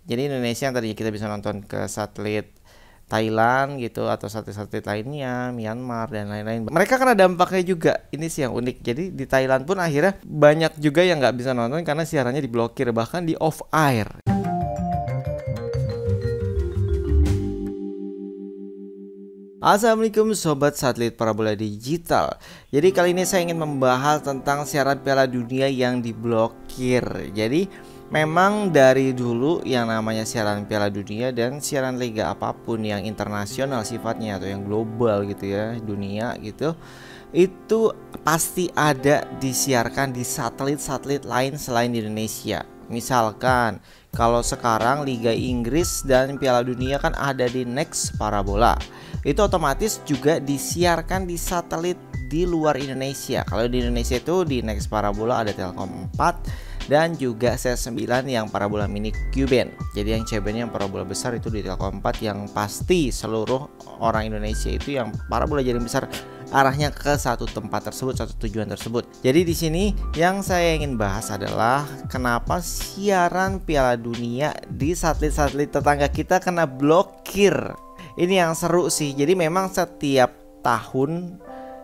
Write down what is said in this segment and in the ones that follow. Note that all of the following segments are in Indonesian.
Jadi Indonesia yang tadinya kita bisa nonton ke satelit Thailand gitu atau satelit-satelit lainnya, Myanmar dan lain-lain. Mereka kena dampaknya juga. Ini sih yang unik. Jadi di Thailand pun akhirnya banyak juga yang nggak bisa nonton karena siarannya diblokir, bahkan di off air. Assalamualaikum sobat satelit parabola digital. Jadi kali ini saya ingin membahas tentang siaran Piala Dunia yang diblokir. Jadi memang dari dulu yang namanya siaran Piala Dunia dan siaran liga apapun yang internasional sifatnya atau yang global gitu ya, dunia gitu, itu pasti ada disiarkan di satelit-satelit lain selain di Indonesia. Misalkan kalau sekarang Liga Inggris dan Piala Dunia kan ada di Next Parabola, itu otomatis juga disiarkan di satelit di luar Indonesia. Kalau di Indonesia itu di Next Parabola ada Telkom 4 dan juga C9 yang parabola mini Q-band. Jadi yang C-band yang parabola besar itu di Telkom 4 yang pasti seluruh orang Indonesia itu yang parabola jaring besar arahnya ke satu tempat tersebut, satu tujuan tersebut. Jadi di sini yang saya ingin bahas adalah kenapa siaran Piala Dunia di satelit-satelit tetangga kita kena blokir. Ini yang seru sih. Jadi memang setiap tahun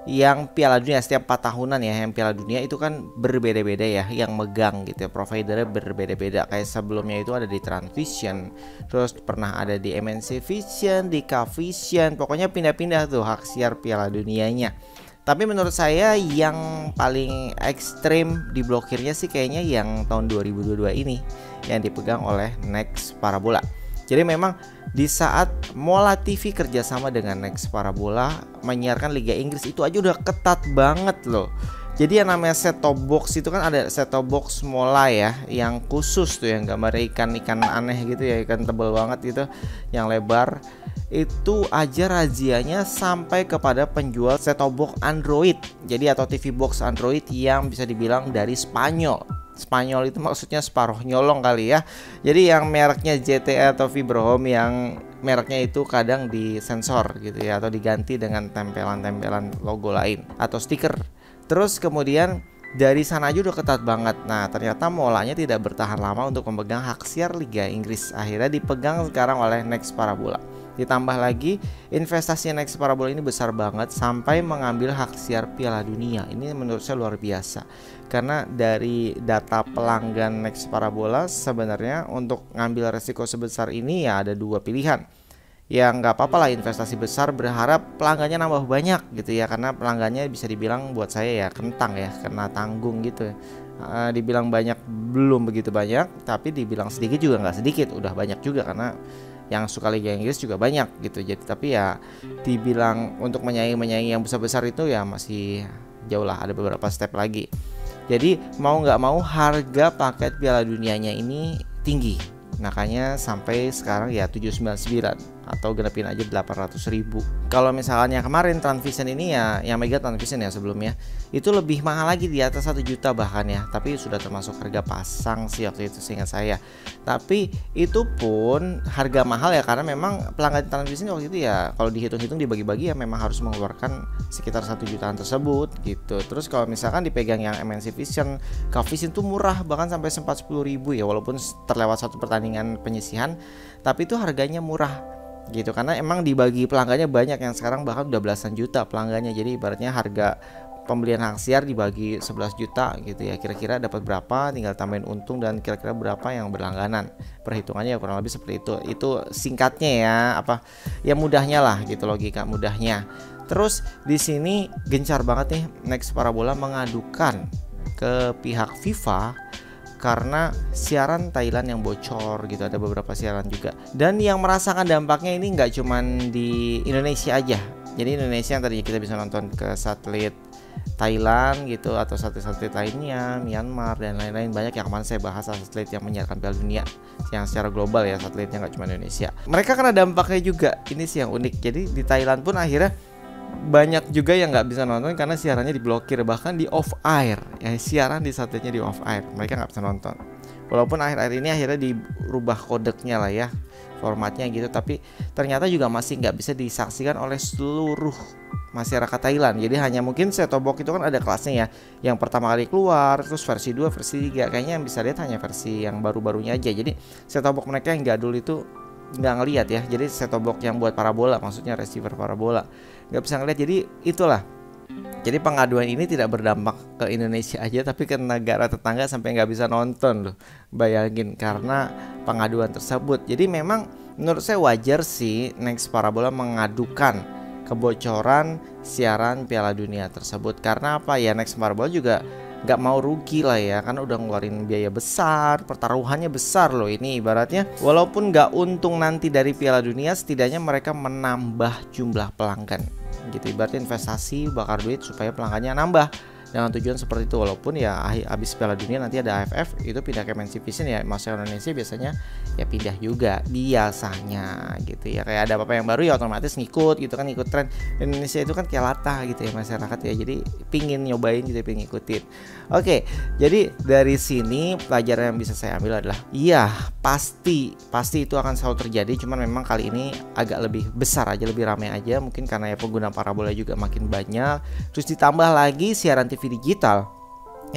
yang Piala Dunia, setiap 4 tahunan ya, yang Piala Dunia itu kan berbeda-beda ya, yang megang gitu ya, providernya berbeda-beda. Kayak sebelumnya itu ada di Transvision, terus pernah ada di MNC Vision, di Kvision, pokoknya pindah-pindah tuh hak siar Piala Dunianya. Tapi menurut saya yang paling ekstrim diblokirnya sih kayaknya yang tahun 2022 ini, yang dipegang oleh Next Parabola. Jadi memang di saat Mola TV kerjasama dengan Next Parabola menyiarkan Liga Inggris itu aja udah ketat banget loh. Jadi yang namanya set top box itu kan ada set top box Mola ya, yang khusus tuh yang gambar ikan-ikan aneh gitu ya, ikan tebel banget gitu, yang lebar. Itu aja razianya sampai kepada penjual set top box Android. Jadi atau TV box Android yang bisa dibilang dari Spanyol. Spanyol itu maksudnya separuh nyolong kali ya. Jadi yang mereknya ZTE atau Fibrohome yang mereknya itu kadang disensor gitu ya, atau diganti dengan tempelan-tempelan logo lain atau stiker. Terus kemudian dari sana aja udah ketat banget. Nah ternyata Molanya tidak bertahan lama untuk memegang hak siar Liga Inggris. Akhirnya dipegang sekarang oleh Next Parabola. Ditambah lagi investasi Next Parabola ini besar banget sampai mengambil hak siar Piala Dunia. Ini menurut saya luar biasa. Karena dari data pelanggan Next Parabola sebenarnya untuk ngambil resiko sebesar ini ya ada dua pilihan. Ya nggak apa-apa lah investasi besar, berharap pelanggannya nambah banyak gitu ya, karena pelanggannya bisa dibilang buat saya ya kentang ya, kena tanggung gitu ya. Dibilang banyak belum begitu banyak, tapi dibilang sedikit juga nggak sedikit, udah banyak juga karena yang suka Liga Inggris juga banyak gitu. Jadi tapi ya dibilang untuk menyaingi yang besar-besar itu ya masih jauh lah, ada beberapa step lagi. Jadi mau nggak mau harga paket Piala Dunianya ini tinggi, makanya sampai sekarang ya 799 atau genepin aja 800.000. Kalau misalnya kemarin Transvision ini ya, yang Mega Transvision ya sebelumnya itu lebih mahal lagi, di atas 1 juta bahkan ya, tapi sudah termasuk harga pasang sih waktu itu seingat saya. Tapi itu pun harga mahal ya, karena memang pelanggan Transvision waktu itu ya kalau dihitung-hitung dibagi-bagi ya memang harus mengeluarkan sekitar 1 jutaan tersebut gitu. Terus kalau misalkan dipegang yang MNC Vision, Kvision tuh murah, bahkan sampai sempat 10.000 ya, walaupun terlewat satu pertandingan penyisihan, tapi itu harganya murah gitu, karena emang dibagi pelanggannya banyak, yang sekarang bahkan udah belasan juta pelanggannya. Jadi ibaratnya harga pembelian hak siar dibagi 11 juta gitu ya, kira-kira dapat berapa, tinggal tambahin untung dan kira-kira berapa yang berlangganan. Perhitungannya ya kurang lebih seperti itu. Itu singkatnya ya, apa ya, mudahnya lah gitu, logika mudahnya. Terus di sini gencar banget nih Next Parabola mengadukan ke pihak FIFA karena siaran Thailand yang bocor gitu, ada beberapa siaran juga. Dan yang merasakan dampaknya ini nggak cuman di Indonesia aja. Jadi Indonesia yang tadinya kita bisa nonton ke satelit Thailand gitu atau satelit-satelit lainnya, Myanmar dan lain-lain, banyak yang kemarin saya bahas satelit yang menyiarkan Piala Dunia yang secara global ya, satelitnya nggak cuma Indonesia. Mereka kena dampaknya juga, ini sih yang unik. Jadi di Thailand pun akhirnya banyak juga yang nggak bisa nonton karena siarannya diblokir, bahkan di off air ya, siaran di satelitnya di off air, mereka nggak bisa nonton. Walaupun akhir-akhir ini akhirnya dirubah kodeknya lah ya, formatnya gitu, tapi ternyata juga masih nggak bisa disaksikan oleh seluruh masyarakat Thailand. Jadi hanya mungkin set-top box itu kan ada kelasnya ya. Yang pertama kali keluar, terus versi 2, versi 3. Kayaknya yang bisa lihat hanya versi yang baru-barunya aja. Jadi set-top box mereka yang jadul itu nggak ngelihat ya. Jadi set-top box yang buat parabola, maksudnya receiver parabola, nggak bisa ngelihat. Jadi itulah. Jadi pengaduan ini tidak berdampak ke Indonesia aja, tapi ke negara tetangga sampai nggak bisa nonton loh. Bayangin, karena pengaduan tersebut. Jadi memang menurut saya wajar sih Next Parabola mengadukan kebocoran siaran Piala Dunia tersebut. Karena apa ya, Next Parabola juga nggak mau rugi lah ya, kan udah ngeluarin biaya besar, pertaruhannya besar loh ini ibaratnya. Walaupun nggak untung nanti dari Piala Dunia, setidaknya mereka menambah jumlah pelanggan gitu, ibaratnya investasi bakar duit supaya pelanggannya nambah dengan tujuan seperti itu. Walaupun ya habis Piala Dunia nanti ada AFF, itu pindah ke Mensivision ya, masyarakat Indonesia biasanya ya pindah juga biasanya gitu ya. Kayak ada apa-apa yang baru ya otomatis ngikut gitu kan, ikut tren. Indonesia itu kan kayak latah gitu ya masyarakat ya, jadi pingin nyobain gitu, pingin ngikutin. Oke, jadi dari sini pelajaran yang bisa saya ambil adalah iya pasti itu akan selalu terjadi, cuman memang kali ini agak lebih besar aja, lebih ramai aja, mungkin karena ya pengguna parabola juga makin banyak. Terus ditambah lagi siaran TV digital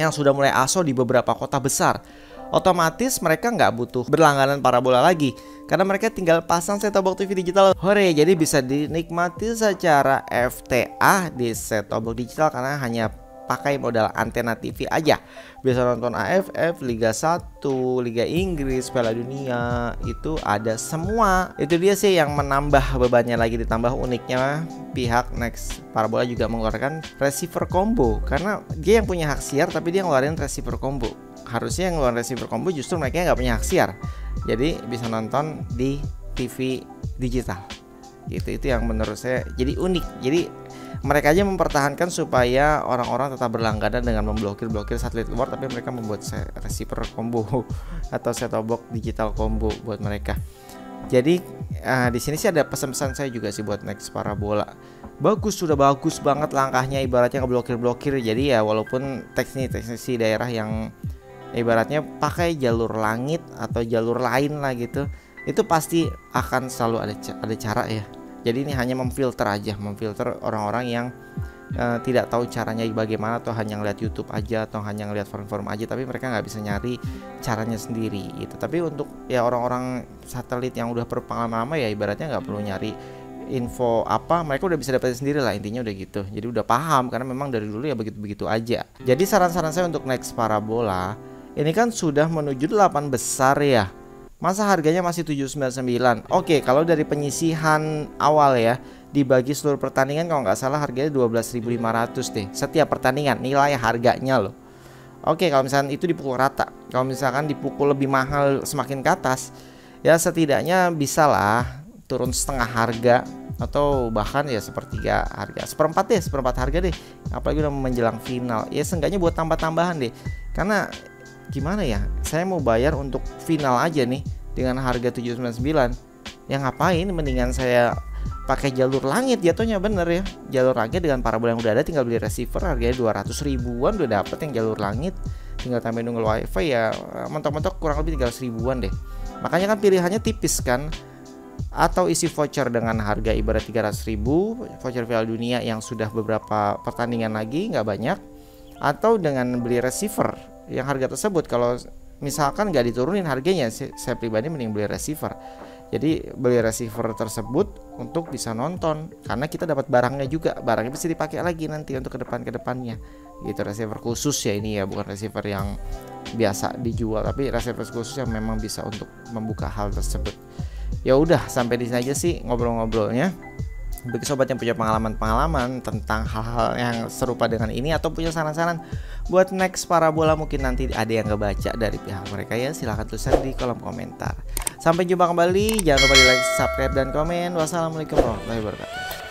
yang sudah mulai ASO di beberapa kota besar. Otomatis mereka nggak butuh berlangganan parabola lagi, karena mereka tinggal pasang set-top box TV digital. Hore, jadi bisa dinikmati secara FTA di set-top box digital karena hanya pakai modal antena TV aja. Bisa nonton AFF, Liga 1, Liga Inggris, Piala Dunia, itu ada semua. Itu dia sih yang menambah bebannya lagi. Ditambah uniknya pihak Next Parabola juga mengeluarkan receiver combo, karena dia yang punya hak siar tapi dia ngeluarin receiver combo. Harusnya yang ngeluarin receiver combo justru mereka nggak punya hak siar, jadi bisa nonton di TV digital gitu. Itu yang menurut saya jadi unik. Jadi mereka aja mempertahankan supaya orang-orang tetap berlangganan dengan memblokir satelit luar, tapi mereka membuat receiver combo atau set-top box digital combo buat mereka. Jadi di sini sih ada pesan-pesan saya juga sih buat Next Parabola. Sudah bagus banget langkahnya, ibaratnya ngeblokir. Jadi ya walaupun teknisi daerah yang ibaratnya pakai jalur langit atau jalur lain lah gitu, itu pasti akan selalu ada cara ya. Jadi ini hanya memfilter orang-orang yang tidak tahu caranya bagaimana, atau hanya ngeliat YouTube aja, atau hanya ngeliat forum-forum aja, tapi mereka nggak bisa nyari caranya sendiri gitu. Tapi untuk ya orang-orang satelit yang udah berpengalaman lama ya ibaratnya nggak perlu nyari info apa, mereka udah bisa dapetin sendiri lah, intinya udah gitu. Jadi udah paham karena memang dari dulu ya begitu-begitu aja. Jadi saran-saran saya untuk Next Parabola ini kan sudah menuju 8 besar ya. Masa harganya masih 799? Oke, kalau dari penyisihan awal ya, dibagi seluruh pertandingan kalau nggak salah harganya 12.500 deh setiap pertandingan, nilai harganya loh. Oke, kalau misalkan itu dipukul rata, kalau misalkan dipukul lebih mahal semakin ke atas, ya setidaknya bisa lah turun setengah harga, atau bahkan ya sepertiga harga, seperempat harga deh. Apalagi udah menjelang final, ya seenggaknya buat tambah-tambahan deh. Karena gimana ya, saya mau bayar untuk final aja nih dengan harga 799. Ya ngapain, mendingan saya pakai jalur langit jatuhnya, bener ya. Jalur langit dengan parabola yang udah ada, tinggal beli receiver harganya 200 ribuan udah dapet yang jalur langit. Tinggal tambahin nunggu wifi ya, mentok-mentok kurang lebih 300 ribuan deh. Makanya kan pilihannya tipis kan. Atau isi voucher dengan harga ibarat 300 ribu, voucher Piala Dunia yang sudah beberapa pertandingan lagi, nggak banyak. Atau dengan beli receiver yang harga tersebut. Kalau misalkan nggak diturunin harganya, saya pribadi mending beli receiver. Jadi beli receiver tersebut untuk bisa nonton, karena kita dapat barangnya juga, barangnya bisa dipakai lagi nanti untuk kedepannya gitu. Receiver khusus ya ini ya, bukan receiver yang biasa dijual, tapi receiver khusus yang memang bisa untuk membuka hal tersebut. Ya udah, sampai di sini aja sih ngobrol-ngobrolnya. Bagi sobat yang punya pengalaman tentang hal-hal yang serupa dengan ini, atau punya saran-saran buat Next Parabola, mungkin nanti ada yang ngebaca dari pihak mereka ya, silahkan tuliskan di kolom komentar. Sampai jumpa kembali, jangan lupa di like, subscribe, dan komen. Wassalamualaikum warahmatullahi wabarakatuh.